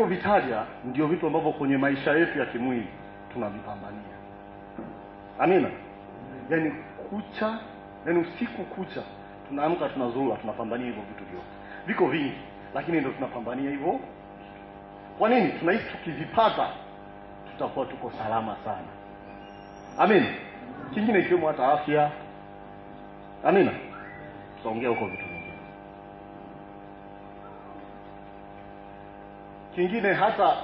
nilivyovitaja ndio vitu ambavyo kwenye maisha yetu ya kimwili tunavipambania. Amina. Yaani usiku kucha tunaamka, tunazurura, tunapambania hivyo vitu vyote. Viko vingi, lakini ndio tunapambania hivyo. Kwa nini? Tunahisi tukivipata tutakuwa tuko salama sana. Amina. Kingine ikiwemo hata afya. Amina. Tutaongea huko vitu vingi. Kingine hata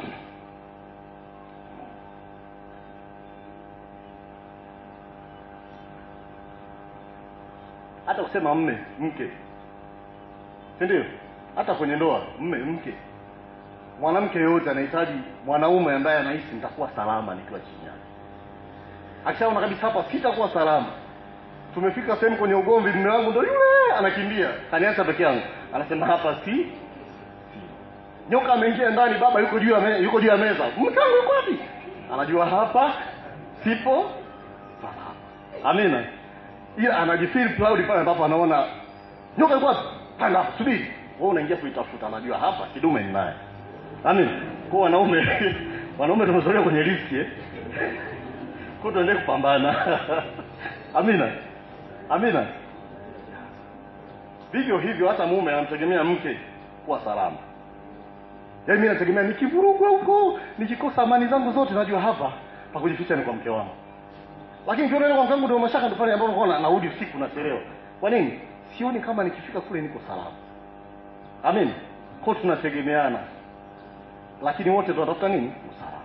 kusema mke. Ndio? Hata kwenye ndoa, mke. Mwanamke yote anahitaji mwanaume ambaye anahisi nitakuwa salama nikiwa chini yake. Akishaona kabisa hapa sitakuwa salama. Tumefika sehemu kwenye ugomvi, mume wangu ndio yule anakimbia, kaniacha peke yangu. Anasema hapa si. Nyoka ameingia ndani, baba yuko juu ya meza. Mtangu yuko wapi? Anajua hapa sipo salama. Amina. Ila anajifeel proud pale ambapo anaona nyoka yuko wapi? Panda, subiri. Wewe unaingia kuitafuta, anajua hapa kidume ni naye. Amina. Kwa wanaume tumezoea kwenye riski Kwa tuendelee kupambana. Amina. Vivyo hivyo hata mume anamtegemea mke kuwa salama. Yaani mimi nategemea nikivurugwa huko, nikikosa amani zangu zote, najua hapa pa kujificha ni kwa mke wangu. Lakini kiona kwa mke wangu ndio mashaka, ndio pale ambapo naona narudi usiku nachelewa. Kwa nini? Sioni kama nikifika kule niko salama. Amen. Kwa tunategemeana. Lakini wote tunatafuta nini? Usalama.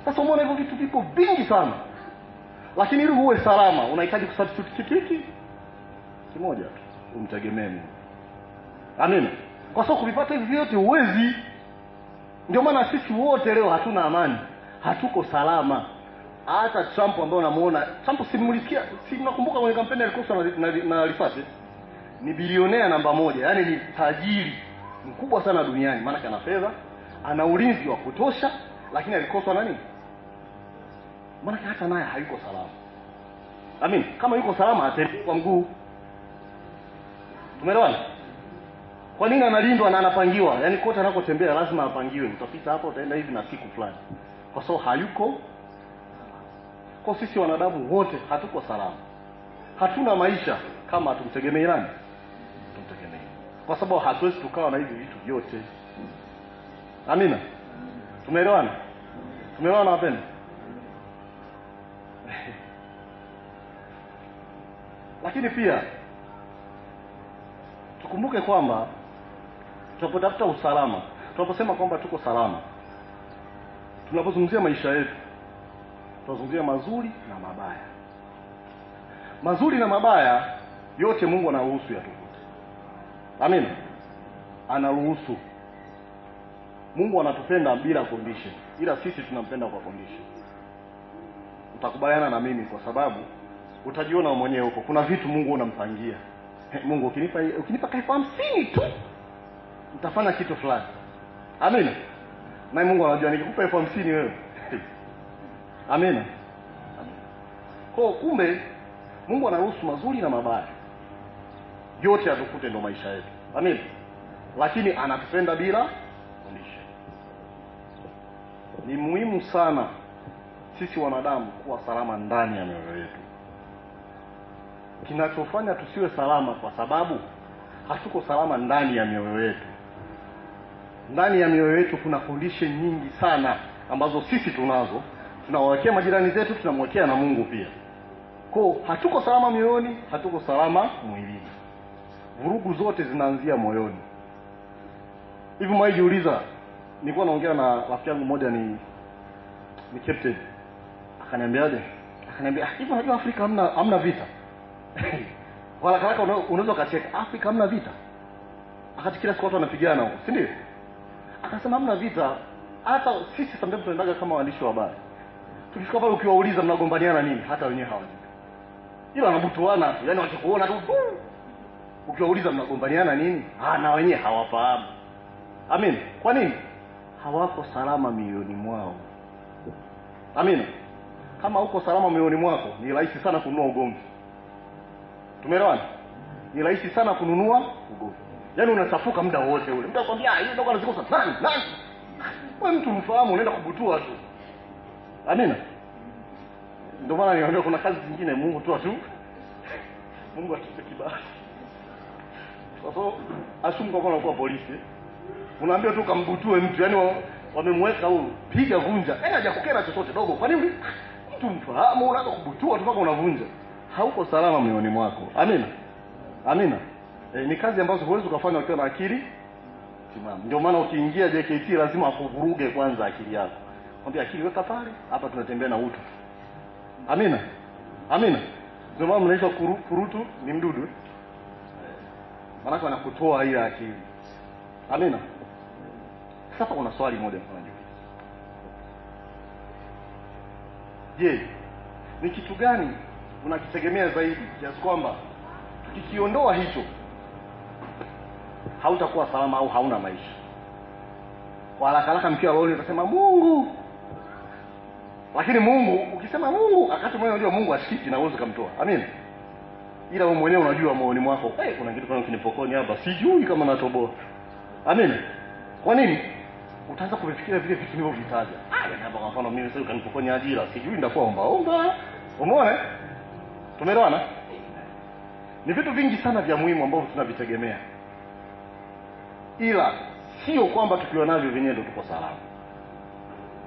Sasa umeona hivyo vitu vipo vingi sana. Lakini ili uwe salama unahitaji kusubstitute kitu hiki kimoja tu, umtegemee Mungu. Amen. Kwa sababu kuvipata hivi vyote huwezi. Ndio maana sisi wote leo hatuna amani. Hatuko salama. Hata Trump ambaye unamuona, Trump simulisikia, si mnakumbuka kwenye kampeni alikosa na Rifati? Ni bilionea namba 1, yani ni tajiri mkubwa sana duniani, maana ana fedha, ana ulinzi wa kutosha, lakini alikoswa na nini? Maana hata naye hayuko salama. Amin. Kama yuko salama atembee kwa mguu. Tumeelewana? Kwa nini analindwa na anapangiwa? Yaani kote anakotembea lazima apangiwe. Utapita hapa utaenda hivi na siku fulani. Kwa sababu hayuko. Kwa sisi wanadamu wote hatuko salama. Hatuna maisha kama tumtegemei nani? Tumtegemei. Kwa sababu hatuwezi tukawa na hivi vitu vyote. Amina. Tumeelewana? Tumeelewana wapendwa? Lakini pia tukumbuke kwamba tunapotafuta usalama, tunaposema kwamba tuko salama, tunapozungumzia maisha yetu, tunazungumzia mazuri na mabaya. Mazuri na mabaya yote Mungu anaruhusu yatokee. Amina. Anaruhusu. Mungu anatupenda bila condition, ila sisi tunampenda kwa condition. Utakubaliana na mimi kwa sababu utajiona mwenyewe huko. Kuna vitu Mungu unampangia. Mungu ukinipa kaifa 50 tu utafanya kitu fulani. Amina. Na Mungu anajua nikikupa 50 wewe. Amina. Kwa kumbe Mungu anaruhusu mazuri na mabaya. Yote yatukute ndo maisha yetu. Amina. Lakini anatupenda bila condition. Ni muhimu sana sisi wanadamu kuwa salama ndani ya mioyo yetu. Kinachofanya tusiwe salama kwa sababu hatuko salama ndani ya mioyo yetu. Ndani ya mioyo yetu kuna condition nyingi sana ambazo sisi tunazo. Tunawawekea majirani zetu, tunamwekea na Mungu pia. Kwa hatuko salama mioyoni, hatuko salama mwilini. Vurugu zote zinaanzia moyoni. Hivi mwajiuliza, nilikuwa naongea na rafiki yangu mmoja ni captain. Akaniambiaje? Akaniambia, "Hivi unajua Afrika hamna vita?" Wala kaka unaweza kacheka, Afrika hamna vita. Akati kila siku watu wanapigana huko, si ndio? Akasema hamna vita. Hata sisi sometimes tunaendaga kama waandishi wa habari. Tukifika pale ukiwauliza mnagombaniana nini, hata wenyewe hawajui. Ila wanabutuana, yani wakikuona tu. Ukiwauliza mnagombaniana nini? Na wenyewe hawafahamu. Amen. Kwa nini? Hawako salama mioyoni mwao. Amina. Kama uko salama mioyoni mwako, ni rahisi sana kununua ugomvi. Tumeelewana? Ni rahisi sana kununua ugomvi. Yaani unachafuka muda wote ule. Mtu akwambia, "Hiyo ndio anazikosa nani?" Wewe mtu mfahamu unaenda kubutua tu. Amina. Ndio maana niambia kuna kazi zingine Mungu tu atu. Mungu atupe kibali. Kwa sababu ashumu kwa unakuwa polisi. Unaambia tu kambutue mtu, yani wamemweka huyu piga vunja. Hajakukera chochote dogo. Kwa nini? Mtu mfahamu unaanza kubutua tu mpaka unavunja. Hauko salama moyoni mwako. Amina. Amina. Ni kazi ambazo huwezi kufanya ukiwa na akili timamu. Ndio maana ukiingia JKT lazima akuvuruge kwanza akili yako. Mwambie akili weka pale, hapa tunatembea na utu. Amina. Amina. Ndio maana mnaitwa kurutu ni mdudu. Maana anakutoa ile akili. Amina. Sasa kuna swali moja mfano. Je, ni kitu gani unakitegemea zaidi kiasi kwamba tukikiondoa hicho hautakuwa salama au hauna maisha? Kwa haraka mkiwa roho utasema Mungu. Lakini Mungu, ukisema Mungu, wakati mwenyewe unajua Mungu ashiki na uwezo kumtoa. Amina. Ila wewe mwenyewe unajua moyoni mwako, kuna kitu kama kinipokoni hapa, sijui kama natoboa. Amina. Kwa nini? Utaanza kufikiria vile vitu nilivyovitaja. Yaani hapa kwa mfano mimi sasa kanipokoni ajira, sijui nitakuwa omba. Umeona? Tumeelewana? Ni vitu vingi sana vya muhimu ambavyo tunavitegemea. Ila sio kwamba tukiwa navyo vyenyewe ndio tuko salama.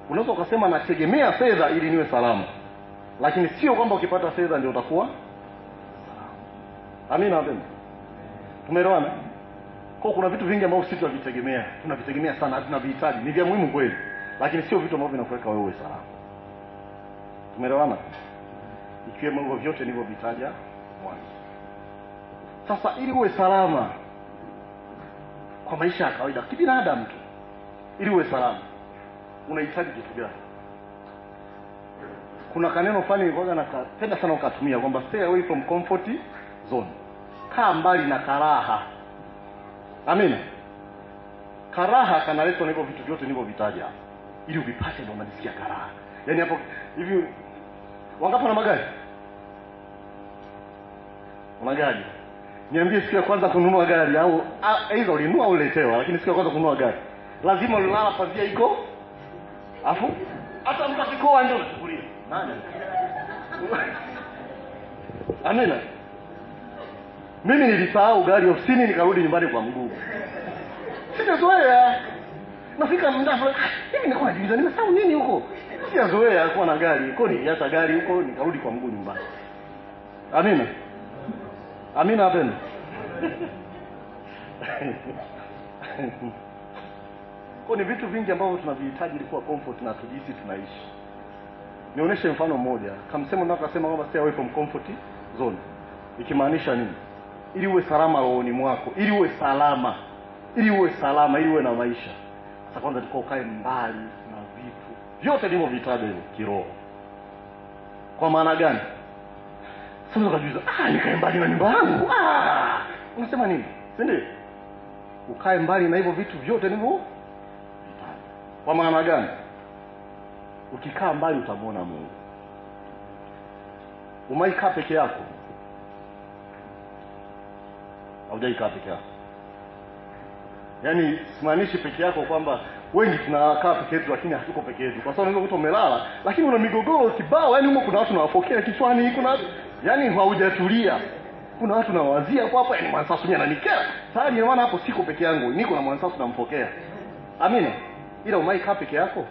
Unaweza ukasema nategemea fedha ili niwe salama. Lakini sio kwamba ukipata fedha ndio utakuwa salama. Amina wapendwa. Tumeelewana? Kwa kuna vitu vingi ambavyo sisi tunavitegemea sana, tunavihitaji. Ni vya muhimu kweli, lakini sio vitu ambavyo vinakuweka wewe salama. Tumeelewana? Ikiwemo hivyo vyote nilivyovitaja mwanzo. Sasa ili uwe salama kwa maisha ya kawaida kibinadamu tu, ili uwe salama unahitaji kitu gani? Kuna kaneno fulani nilikuwa napenda sana ukatumia kwamba stay away from comfort zone. Kaa mbali na karaha. Amina. Karaha kanaletwa na hivyo vitu vyote nilivyovitaja. Ili uvipate ndio unajisikia karaha. Yaani hapo hivi wangapi na magari? Una gari? Niambie siku ya kwanza kununua gari au aidha ulinunua au uletewa, lakini siku ya kwanza kununua gari lazima ulala pazia iko. Afu hata mtakikoa ndio unachukulia. Nani? Amina. Mimi nilisahau gari ofisini nikarudi nyumbani kwa mguu. Sijazoea. Nafika mdafu, hivi nilikuwa najiuliza nimesahau nini huko? Sijazoea kuwa na gari. Kwa nini hata gari huko nikarudi kwa mguu nyumbani. Amina. Amina wapendwa. Kwa ni vitu vingi ambavyo tunavihitaji ili kuwa comfort na tujisi tunaishi. Nionyeshe mfano mmoja. Kama sema ndio akasema kwamba stay away from comfort zone. Ikimaanisha nini? Ili uwe salama rohoni mwako, ili uwe salama, ili uwe na maisha. Sasa kwanza tuko ukae mbali na vitu vyote nilivyovitaja hivyo kiroho. Kwa maana gani? Sasa ukajiuliza, nikae mbali na nyumba yangu. Unasema nini? Si ndio? Ukae mbali na hivyo vitu vyote nilivyovitaja. Kwa maana gani? Ukikaa mbali utamuona Mungu. Umaikaa peke yako. Haujaikaa peke yako. Yaani simaanishi peke yako kwamba wengi tunakaa peke yetu lakini hatuko peke yetu. Kwa sababu unaweza kuta umelala lakini una migogoro kibao, yaani huko kuna watu nawafokea kichwani, kuna yaani haujatulia. Kuna watu nawazia hapo yaani mwansasu mimi ananikera. Sasa ni maana hapo siko peke yangu, niko na mwansasu nampokea. Amina. Ila umaikaa peke yako.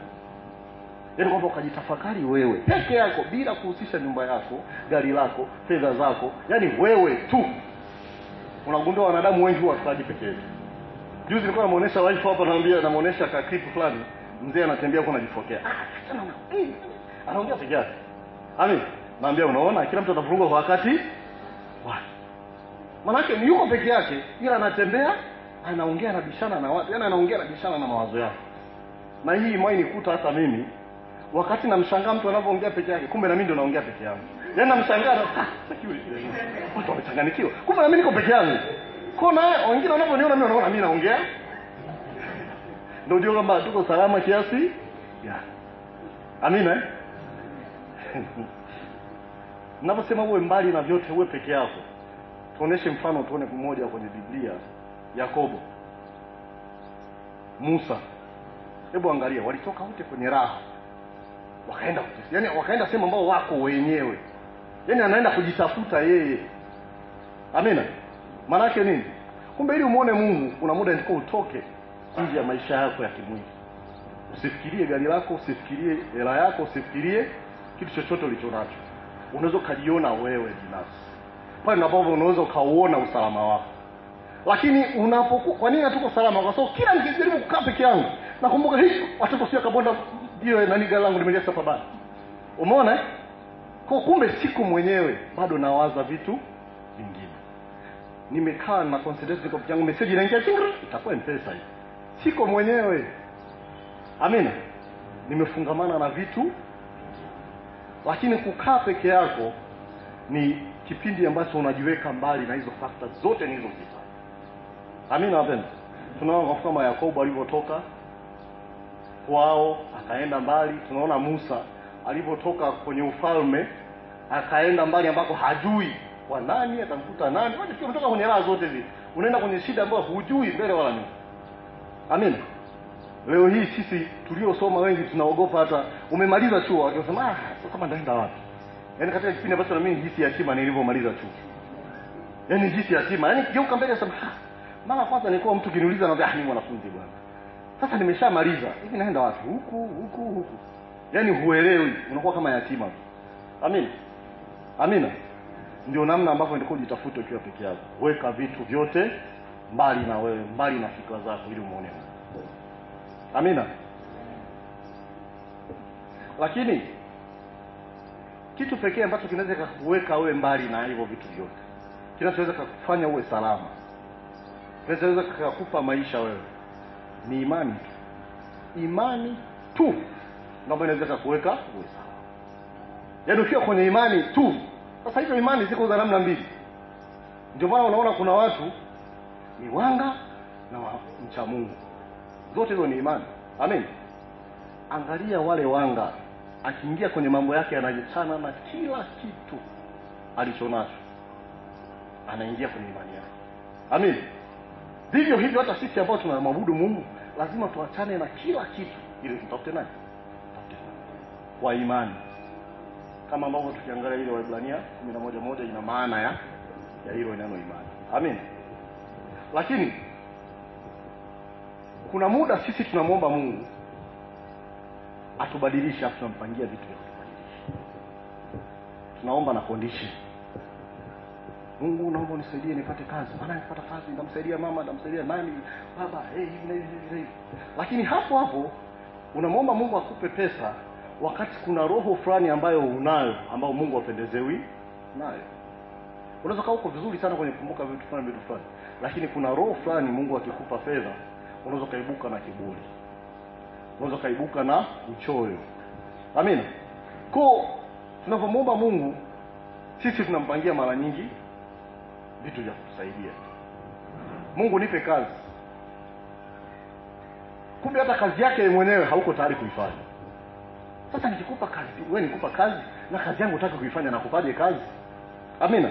Yaani kwamba ukajitafakari wewe peke yako bila kuhusisha nyumba yako, gari lako, fedha zako, yaani wewe tu. Unagundua wanadamu wengi huwa wataji peke yake. Juzi nilikuwa namuonesha wife hapa, namuonesha ka clip fulani, mzee anatembea huko anajifokea. Achana na. Anaongea peke yake. Amen. Naambia unaona kila mtu atavurugwa kwa wakati wake. Manake ni yuko peke yake ila anatembea, anaongea anabishana na watu, yaani anaongea anabishana na mawazo yake. Na hii imani nikuta hata mimi wakati namshangaa mtu anapoongea peke yake, kumbe na mimi ndio naongea peke yangu. Yaani namshangaa security. Watu wamechanganikiwa. Kumbe na mimi niko peke yangu. Kuna wengine wanaponiona mimi wanaona mimi naongea. Ndio ndio kwamba tuko salama kiasi. Amina. Ninaposema uwe mbali na vyote, uwe peke yako. Tuoneshe mfano tuone mmoja kwenye Biblia. Yakobo, Musa, Hebu angalia, walitoka wote kwenye raha, wakaenda yaani wakaenda sehemu ambao wako wenyewe, yaani anaenda kujitafuta yeye. Amina. Maana yake nini? Kumbe ili umuone Mungu kuna muda ndiko utoke nje ya maisha yako ya kimwili. Usifikirie gari lako, usifikirie hela yako, usifikirie kitu chochote ulichonacho. Unaweza kujiona wewe binafsi. Pale ambapo unaweza ukauona usalama wako. Lakini unapokuwa, kwa nini hatuko salama? Kwa sababu kila nikijaribu kukaa peke yangu nakumbuka hii watoto sio kabonda hiyo nani gari langu nimelia hapa bana. Umeona? Kwa kumbe siku mwenyewe bado nawaza vitu vingine. Nimekaa na concentrate kwa yangu, message inaingia chingri, itakuwa M-Pesa hii. Siko mwenyewe. Amina. Nimefungamana na vitu. Lakini kukaa peke yako ni kipindi ambacho unajiweka mbali na hizo factors zote nilizozitaja. Amina wapenda. Tunaona kama Yakobo alivyotoka kwao akaenda mbali. Tunaona Musa alivyotoka kwenye ufalme akaenda mbali ambako hajui kwa nani atamkuta nani. Wewe sio kutoka kwenye raha zote hizi, unaenda kwenye shida ambayo hujui mbele wala nyuma. Amina. Leo hii sisi tuliosoma wengi tunaogopa, hata umemaliza chuo akisema sasa ndaenda wapi? Yaani katika kipindi ambacho na mimi jinsi yatima nilivyomaliza chuo. Yaani jinsi yatima, yaani geuka mbele sasa mara kwanza nilikuwa mtu kiniuliza na ni mwanafunzi bwana. Sasa nimeshamaliza. Hivi naenda wapi? Huku. Yaani huelewi, unakuwa kama yatima. Amina. Amina. Ndio namna ambavyo ndiko jitafuta ukiwa peke yako. Weka vitu vyote mbali na wewe, mbali na fikra zako ili umuone. Amina. Lakini kitu pekee ambacho kinaweza kukuweka wewe mbali na hivyo vitu vyote, kinachoweza kukufanya uwe salama, kinachoweza kukupa maisha wewe, ni imani tu. Imani tu ndio inaweza kukuweka uwe salama. Yaani ukiwa kwenye imani tu. Sasa hizo imani ziko za namna mbili. Ndio maana unaona kuna watu ni wanga na mcha Mungu. Zote hizo ni imani. Amen. Angalia wale wanga, akiingia kwenye mambo yake anajichana na kila kitu alichonacho, anaingia kwenye imani yake. Amen. Vivyo hivyo hata sisi ambao tunamwabudu Mungu lazima tuachane na kila kitu ili tutafute nani? Kwa imani. Kama ambavyo tukiangalia ile Waebrania 11:1 ina maana ya hilo neno imani. Amen. Lakini kuna muda sisi tunamwomba Mungu atubadilishe, tunampangia vitu vya kutubadilisha. Tunaomba na condition. Mungu naomba unisaidie nipate kazi. Maana nikipata kazi nitamsaidia mama, nitamsaidia nani, baba, hivi. Lakini hapo unamwomba Mungu akupe pesa wakati kuna roho fulani ambayo unayo ambao Mungu apendezewi nayo. Unaweza kaa uko vizuri sana kwenye kukumbuka vitu fulani, lakini kuna roho fulani Mungu akikupa fedha unaweza kaibuka na kiburi. Unaweza kaibuka na uchoyo. Amina. Kwa tunapomwomba Mungu sisi tunampangia mara nyingi vitu vya kutusaidia. Mungu nipe kazi. Kumbe hata kazi yake mwenyewe hauko tayari kuifanya. Sasa nikikupa kazi, wewe nikupa kazi na kazi yangu unataka kuifanya na kupaje kazi? Amina.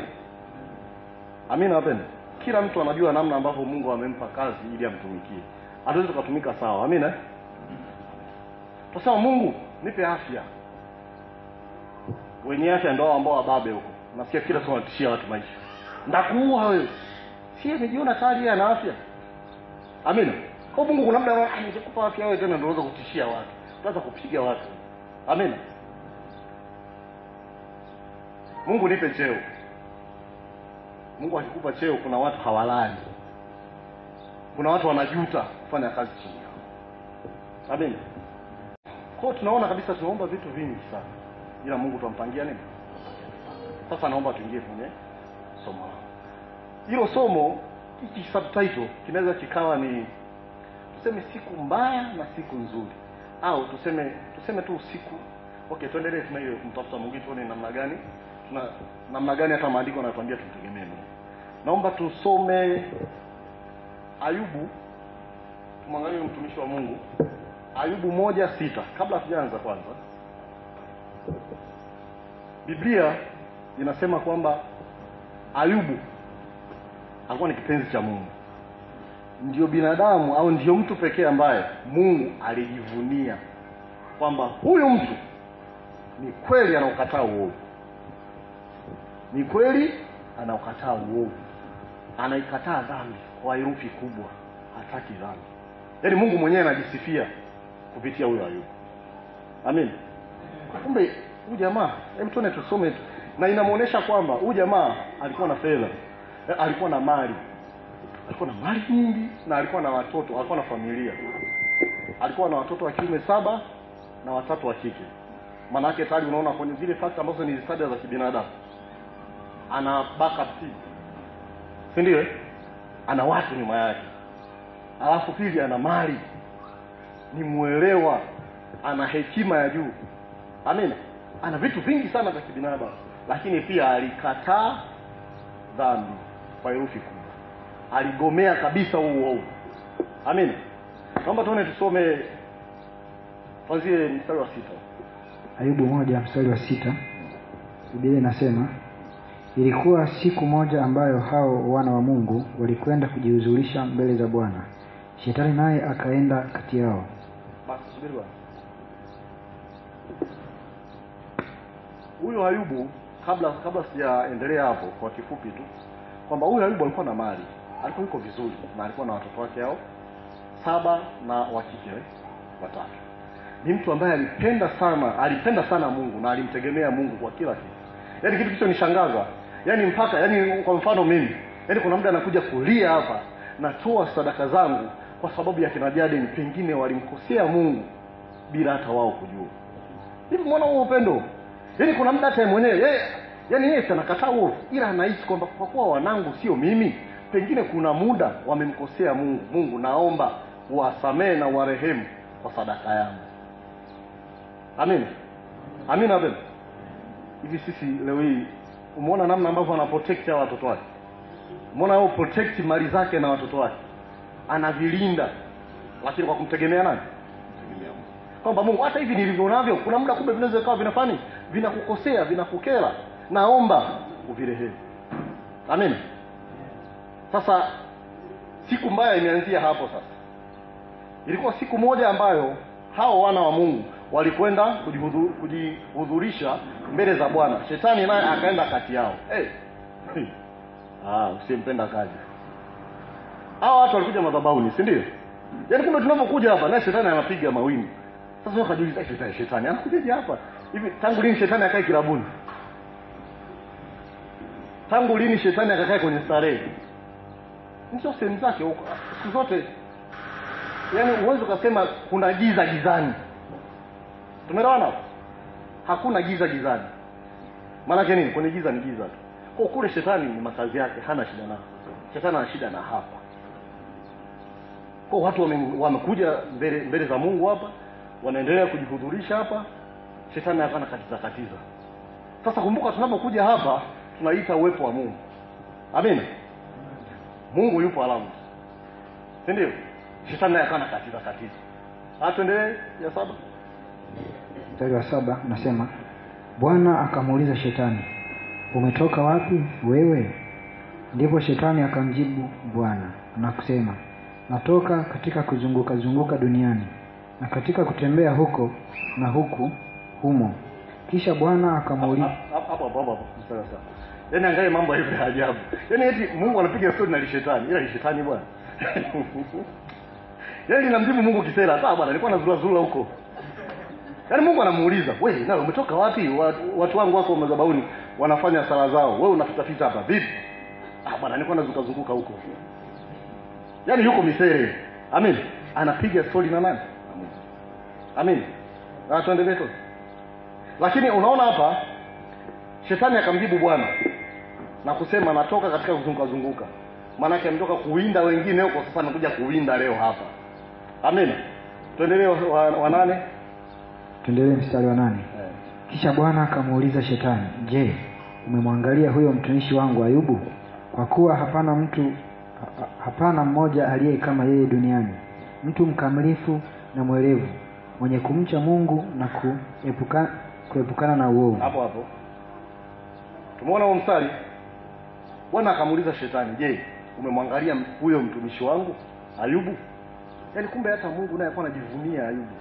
Amina wapenda. Kila mtu anajua namna ambavyo Mungu amempa kazi ili amtumikie. Hatuwezi tukatumika sawa. Amina. Tuseme Mungu nipe afya. Wenye afya ndio ambao wababe huko. Nasikia kila siku wanatishia watu maisha. Ndakuua wewe. Si amejiona tayari ana afya. Amina. Kwa Mungu kuna muda anakupa afya wewe tena ndio unaweza kutishia watu. Unaweza kupiga watu. Amina. Mungu nipe cheo. Mungu akikupa cheo kuna watu hawalali. Kuna watu wanajuta kufanya kazi chini yao. Amina. Kwa tunaona kabisa tunaomba vitu vingi sana. Ila Mungu tumpangia nini? Sasa naomba tuingie kwenye somo. Hilo somo hiki subtitle kinaweza kikawa ni tuseme siku mbaya na siku nzuri. Au tuseme tu usiku. Okay, tuendelee tuna hiyo kumtafuta Mungu tuone namna gani hata maandiko yanatuambia tumtegemee Mungu. Naomba tusome Ayubu. Tumwangalie mtumishi wa Mungu. Ayubu 1:6. Kabla tujaanza kwanza, Biblia inasema kwamba Ayubu alikuwa ni kipenzi cha Mungu. ndio binadamu au ndio mtu pekee ambaye Mungu alijivunia kwamba huyu mtu ni kweli anaukataa uovu. Ni kweli anaukataa uovu. Anaikataa dhambi kwa herufi kubwa. Hataki dhambi. Yaani Mungu mwenyewe anajisifia kupitia huyo Ayubu. Amen. Kumbe huyu jamaa, hebu tuone tusome na inamuonesha kwamba huyu jamaa alikuwa na fedha. Alikuwa na mali. Alikuwa na mali nyingi na alikuwa na watoto, alikuwa na familia. Alikuwa na watoto wa kiume 7 na 3 wa kike. Maana yake tayari unaona kwenye zile facts ambazo ni ziada za kibinadamu. Ana backup team. Si ndio? Ana watu nyuma yake. Alafu pili ana mali. Ni muelewa, ana hekima ya juu. Amen. Ana vitu vingi sana vya kibinadamu, lakini pia alikataa dhambi kwa herufi kubwa. Aligomea kabisa uovu. Amen. Naomba tuone tusome tuanzie mstari wa 6. Ayubu 1 mstari wa 6. Biblia inasema, ilikuwa siku moja ambayo hao wana wa Mungu walikwenda kujihuzurisha mbele za Bwana. Shetani naye akaenda kati yao. Basi subiri bwana. Huyo Ayubu, kabla sijaendelea hapo, kwa kifupi tu kwamba huyo Ayubu alikuwa na mali, alikuwa yuko vizuri na alikuwa na watoto wake hao 7 na wa kike 3. Ni mtu ambaye alipenda sana Mungu na alimtegemea Mungu kwa kila kitu. Yaani kitu kicho nishangaza, yaani mpaka kwa mfano mimi, yaani kuna muda anakuja kulia hapa, natoa sadaka zangu kwa sababu ya kina Jaden, pengine walimkosea Mungu bila hata wao kujua. Hivi muona huo upendo? Yaani kuna muda hata mwenyewe yeye anakataa uovu, ila anahisi kwamba kwa kuwa wanangu sio mimi, pengine kuna muda wamemkosea Mungu. Mungu, naomba uwasamee na uwarehemu kwa sadaka yangu. Amen. Amina bwana. Hivi sisi leo hii umeona namna ambavyo ana protect hao watoto wake. Umeona yeye protect mali zake na watoto wake. Anavilinda, lakini kwa kumtegemea nani? Kumtegemea Mungu. Kwamba Mungu, hata hivi nilivyonavyo kuna muda kumbe vinaweza kuwa vinafanya vinakukosea, vinakukera, naomba uvirehemu. Amen. Sasa siku mbaya imeanzia hapo sasa. Ilikuwa siku moja ambayo hao wana wa Mungu walikwenda kujihudhurisha mbele za Bwana. Shetani naye akaenda kati yao. Usimpenda kazi. Hao watu walikuja madhabahuni, si ndio? Yaani kumbe tunapokuja hapa na shetani anapiga mawimbi. Sasa wewe kajiuliza, shetani anakuja hapa. Hivi tangu lini shetani akae kilabuni? Tangu lini shetani akakae kwenye starehe? Ndio sehemu zake huko. Siku zote yaani uwezo kusema kuna giza gizani. Tumeelewana? Hakuna giza gizani. Maana yake nini? Kwenye giza ni giza tu. Kwa kule shetani ni makazi yake, hana shida nao. Shetani ana shida na hapa. Kwa watu wamekuja mbele za Mungu hapa, wanaendelea kujihudhurisha hapa, shetani akana katiza. Sasa kumbuka, tunapokuja hapa tunaita uwepo wa Mungu. Amen. Mungu yupo alamu. Si ndio? Shetani akana katiza. Tuendelee ya 7. Mstari wa 7 unasema, Bwana akamuuliza Shetani, umetoka wapi wewe? Ndipo Shetani akamjibu Bwana na kusema, natoka katika kuzunguka duniani na katika kutembea huko na humo. Kisha Bwana akamuuliza hapo mstari wa 7. Yaani angalia mambo hivi ya ajabu. Yaani eti Mungu anapiga story na shetani, ila shetani bwana. Yaani namjibu Mungu kisela, bwana nilikuwa nazurura huko. Yaani Mungu anamuuliza, wewe na umetoka wapi? Watu wangu wako madhabahuni wanafanya sala zao. Wewe unapita hapa vipi? Bwana nilikuwa nazunguka huko. Yaani yuko misere. Amen. Anapiga story na nani? Amen. Na tuendelee tu. Lakini unaona hapa shetani akamjibu Bwana na kusema, natoka katika kuzunguka. Maana yake ametoka kuwinda wengine huko, sasa anakuja kuwinda leo hapa. Amen. Tuendelee wa 8. Tuendelee mstari wa 8. Kisha Bwana akamuuliza Shetani, je, umemwangalia huyo mtumishi wangu Ayubu? Kwa kuwa hapana mmoja aliye kama yeye duniani, mtu mkamilifu na mwerevu, mwenye kumcha Mungu na kuepukana na uovu. Hapo tumeona huo mstari. Bwana akamuuliza Shetani, je, umemwangalia huyo mtumishi wangu? Ayubu? Yaani kumbe hata Mungu naye alikuwa anajivunia Ayubu.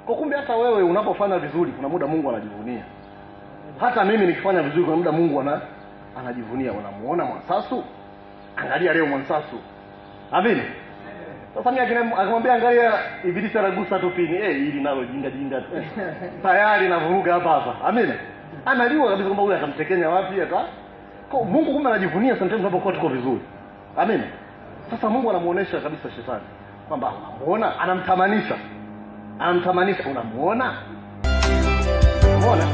Kwa kumbe hata wewe unapofanya vizuri kuna muda Mungu anajivunia. Hata mimi nikifanya vizuri kuna muda Mungu anajivunia. Unamuona Mwansasu? Angalia leo Mwansasu. Amina. Sasa mimi akimwambia angalia Ibilisi anagusa tu pini, hili nalo jinga tu. Tayari navuruga hapa. Amina. Analiwa kabisa kwamba huyu atamtekenya wapi hata. Kwa Mungu kumbe anajivunia sometimes unapokuwa tuko vizuri. Amina. Sasa Mungu anamuonesha kabisa shetani kwamba unamuona, anamtamanisha. Unamuona? Unamuona?